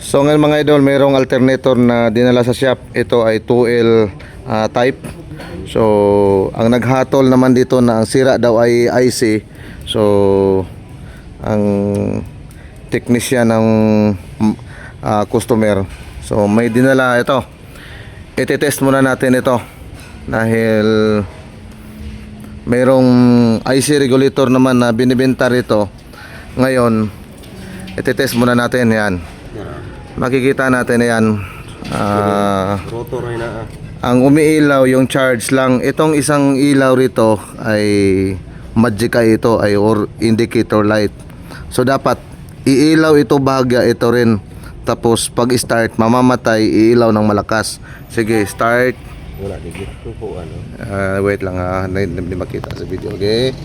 So ngayon mga idol, mayroong alternator na dinala sa shop. Ito ay 2L type. So ang naghatol naman dito na ang sira daw ay IC. So ang technician ng customer, so may dinala ito. Iti-test muna natin ito dahil mayroong IC regulator naman na binibenta rito. Ngayon iti-test muna natin yan. Makikita natin yan. Rotor ay na. Ang umiilaw yung charge lang. Itong isang ilaw rito ay Magica, ito ay or indicator light. So dapat iilaw ito bahagya, ito rin. Tapos pag start mamamatay, iilaw ng malakas. Sige, start. Wala digit po ano. Wait lang ha, hindi makita sa video. Okay.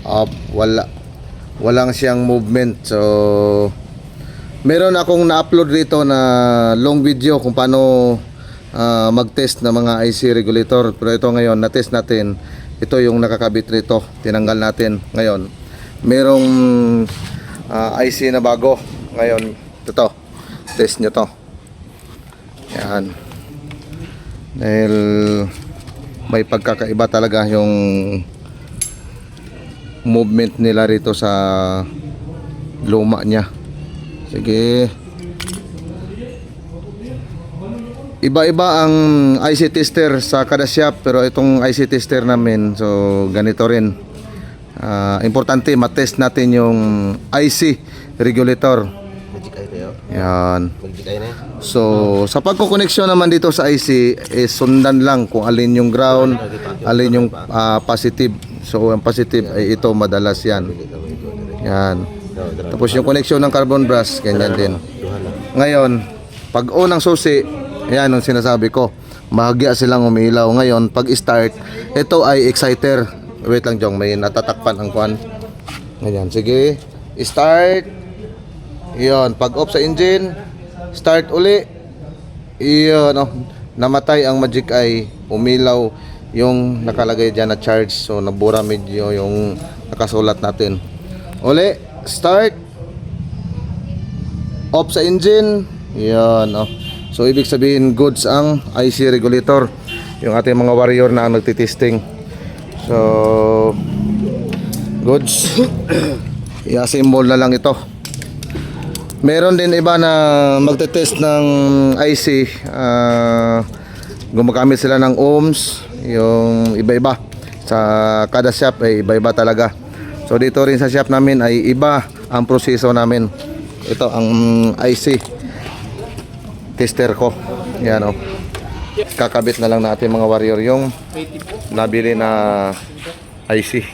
Up, walang siyang movement. So meron akong na-upload dito na long video kung paano mag-test ng mga IC regulator. Pero ito ngayon, na-test natin. Ito yung nakakabit rito. Tinanggal natin. Ngayon, merong IC na bago. Ngayon, ito. Test nyo to. Yan. Dahil may pagkakaiba talaga yung movement nila rito sa luma niya. Sige. Iba-iba ang IC tester sa kada shop, pero itong IC tester namin, so ganito rin. Importante matest natin yung IC regulator. Magic ay tayo. Yan. Magic ay na. So sa pagko-connection naman dito sa IC, sundan lang kung alin yung ground, alin yung positive. So ang positive ay ito, madalas yan. Yan. Tapos yung connection ng carbon brush, ganyan din. Ngayon, pag on ang susi, yan ang sinasabi ko, bahagya silang umilaw. Ngayon, pag start, ito ay exciter. Wait lang Jong, may natatakpan ang kwan. Ganyan, sige. Start. Yan, pag off sa engine, start uli. Yan, oh, namatay ang Magic Eye. Umilaw yung nakalagay dyan na charge. So, nabura medyo yung nakasulat natin. Uli. Start. Off sa engine. Yan, oh. So ibig sabihin goods ang IC regulator. Yung ating mga warrior na ang nagtitesting. So goods. I-assemble na lang ito. Meron din iba na magte-test ng IC. Gumagamit sila ng ohms. Yung iba-iba. Sa kada shop ay iba-iba talaga. So dito rin sa shop namin ay iba ang proseso namin. Ito ang IC tester ko. Yan o. Kakabit na lang natin mga warrior yung nabili na IC.